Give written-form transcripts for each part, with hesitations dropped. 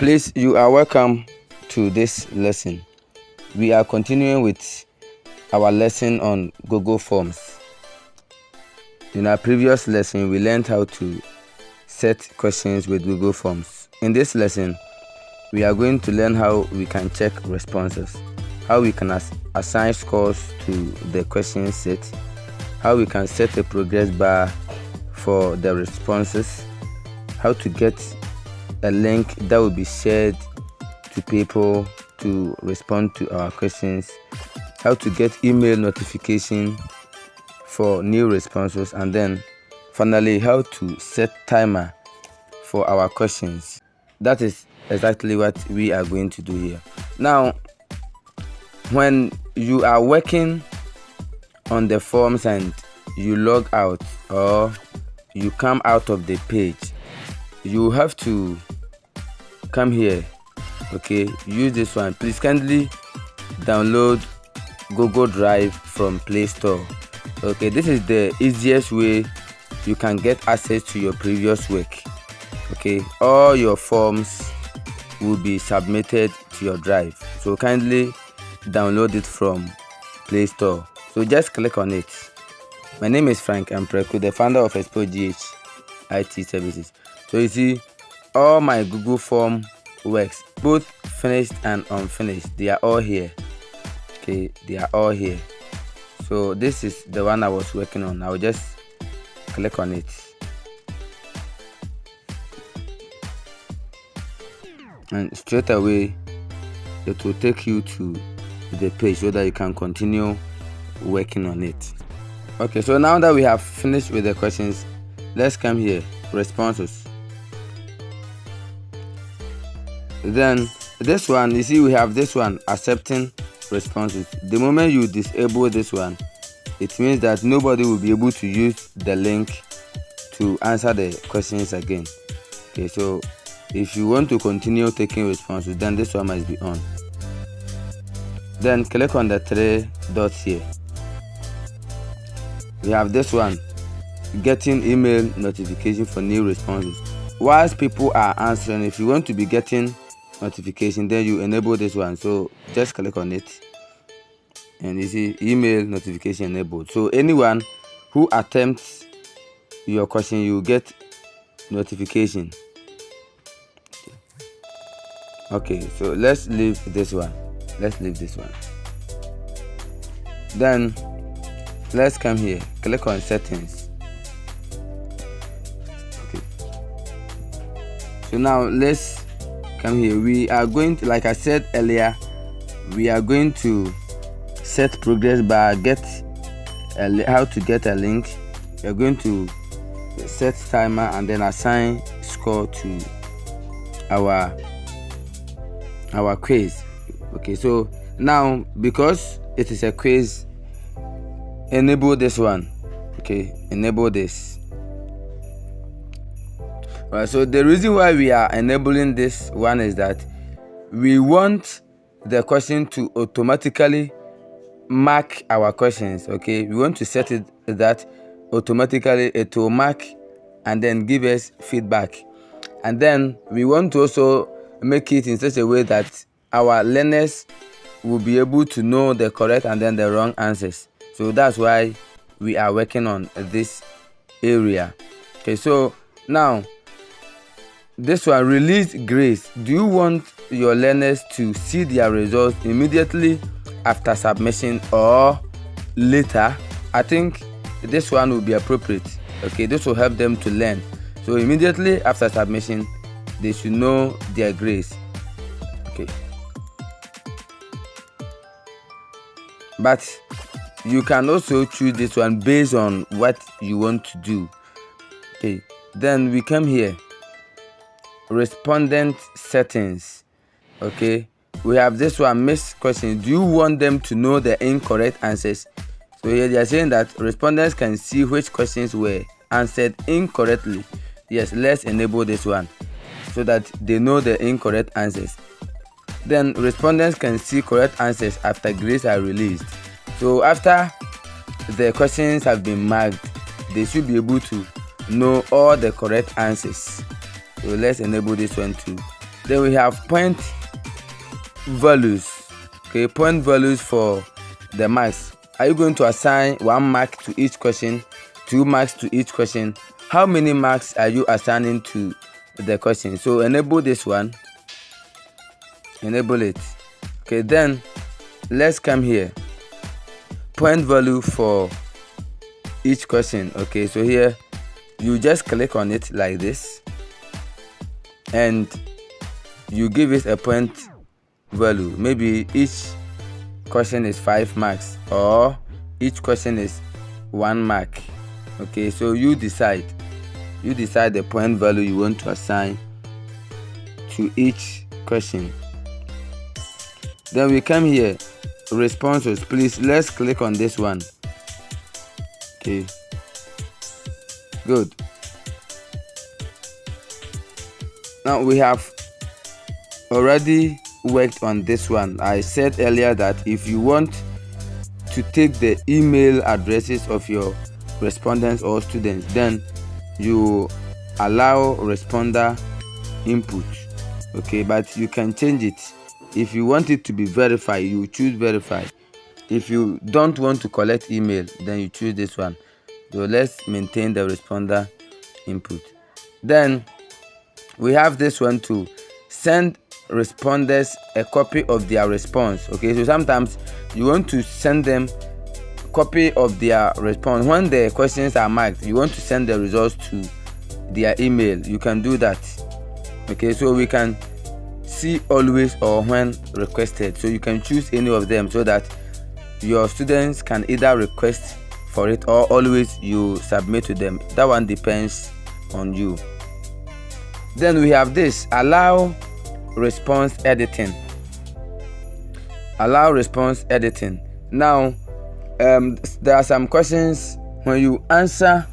Please, you are welcome to this lesson. We are continuing with our lesson on Google Forms. In our previous lesson, we learned how to set questions with Google Forms. In this lesson, we are going to learn how we can check responses, how we can assign scores to the question set, how we can set a progress bar for the responses, how to get a link that will be shared to people to respond to our questions, how to get email notification for new responses, and then finally how to set timer for our questions. That is exactly what we are going to do here. Now, when you are working on the forms and you log out or you come out of the page, you have to come here. Okay, use this one. Please kindly download Google Drive from Play Store. Okay, this is the easiest way you can get access to your previous work. Okay, all your forms will be submitted to your drive, so kindly download it from Play Store. So just click on it. My name is FRANKWA1-IT, the founder of FRANKWA1-IT services. So you see, all my Google form works, both finished and unfinished, they are all here. Okay, they are all here. So this is the one I was working on. I'll just click on it, and straight away it will take you to the page so that you can continue working on it. Okay, so now that we have finished with the questions, let's come here, responses. Then this one, you see, we have this one, accepting responses. The moment you disable this one, it means that nobody will be able to use the link to answer the questions again. Okay, so if you want to continue taking responses, then this one must be on. Then click on the three dots here. We have this one, getting email notification for new responses. Whilst people are answering, if you want to be getting notification, then you enable this one. So just click on it, and you see email notification enabled. So anyone who attempts your question, you get notification. Okay, so let's leave this one. Then let's come here, click on settings. Okay, so now let's come here. We are going to, like I said earlier, we are going to set progress bar, how to get a link. We are going to set timer and then assign score to our quiz. Okay, so now because it is a quiz, enable this one. Okay, enable this. Alright, so the reason why we are enabling this one is that we want the question to automatically mark our questions. Okay, we want to set it that automatically it will mark and then give us feedback. And then we want to also make it in such a way that our learners will be able to know the correct and then the wrong answers. So that's why we are working on this area. Okay, so now this one, release grades. Do you want your learners to see their results immediately after submission or later? I think this one will be appropriate. Okay, this will help them to learn. So immediately after submission, they should know their grades. Okay, but you can also choose this one based on what you want to do. Okay, then we come here, respondent settings. Okay, we have this one, missed questions. Do you want them to know the incorrect answers? So here they are saying that respondents can see which questions were answered incorrectly. Yes, let's enable this one so that they know the incorrect answers. Then respondents can see correct answers after grades are released. So after the questions have been marked, they should be able to know all the correct answers. So let's enable this one too. Then we have point values. Okay, point values for the marks. Are you going to assign 1 mark to each question, 2 marks to each question? How many marks are you assigning to the question? So enable this one, enable it. Okay, then let's come here, point value for each question. Okay, so here you just click on it like this and you give it a point value. Maybe each question is 5 marks or each question is 1 mark. Okay, so you decide the point value you want to assign to each question. Then we come here, responses. Please, let's click on this one. Okay, good. Now we have already worked on this one. I said earlier that if you want to take the email addresses of your respondents or students, then you allow responder input. Okay, but you can change it. If you want it to be verified, you choose verify. If you don't want to collect email, then you choose this one. So let's maintain the responder input. Then we have this one to send responders a copy of their response. Okay, so sometimes you want to send them copy of their response. When the questions are marked, you want to send the results to their email. You can do that. Okay, so we can see always or when requested. So you can choose any of them so that your students can either request for it or always you submit to them. That one depends on you. Then we have this, allow response editing. Allow response editing. Now there are some questions when you answer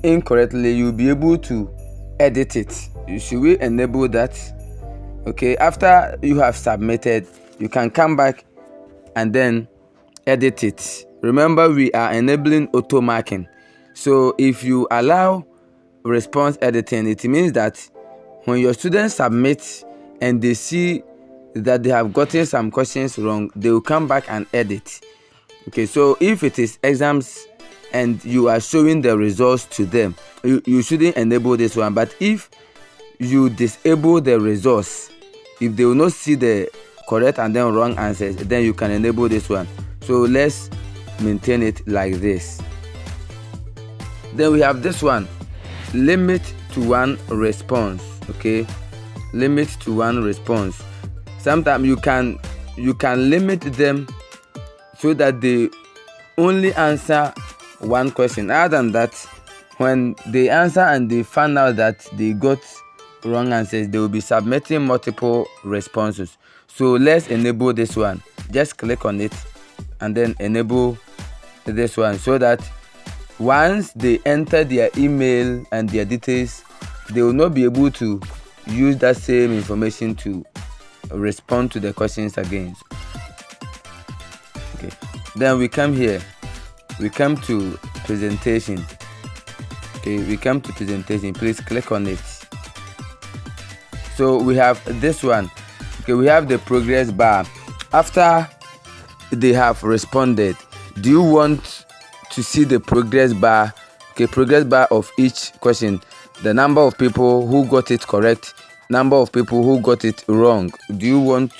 incorrectly, you'll be able to edit it. Should we enable that? Okay, after you have submitted, you can come back and then edit it. Remember, we are enabling auto marking. So if you allow response editing, it means that when your students submit and they see that they have gotten some questions wrong, they will come back and edit. Okay, so if it is exams and you are showing the results to them, you shouldn't enable this one. But if you disable the results, if they will not see the correct and then wrong answers, then you can enable this one. So let's maintain it like this. Then we have this one, limit to 1 response. Okay, limit to 1 response. Sometimes you can limit them so that they only answer 1 question. Other than that, when they answer and they find out that they got wrong answers, they will be submitting multiple responses. So let's enable this one. Just click on it and then enable this one so that once they enter their email and their details, they will not be able to use that same information to respond to the questions again. Okay, then we come here, we come to presentation. Okay, we come to presentation. Please click on it. So we have this one. Okay, we have the progress bar. After they have responded, do you want to see the progress bar? Okay, progress bar of each question, the number of people who got it correct, number of people who got it wrong. Do you want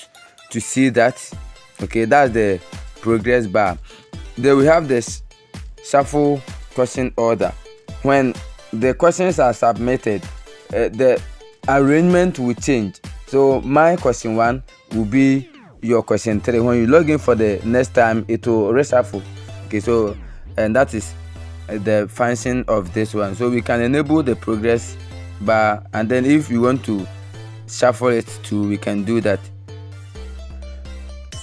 to see that? Okay, that's the progress bar. Then we have this shuffle question order. When the questions are submitted, the arrangement will change. So my question 1 will be your question 3. When you log in for the next time, it will reshuffle. Okay, so and that is the function of this one. So we can enable the progress bar, and then if you want to shuffle it too, we can do that.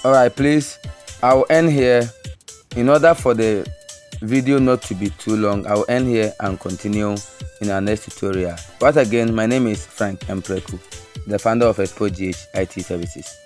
All right, please, I'll end here. In order for the video not to be too long, I'll end here and continue in our next tutorial. Once again, my name is FRANKWA1-IT, the founder of FRANKWA1-IT Services.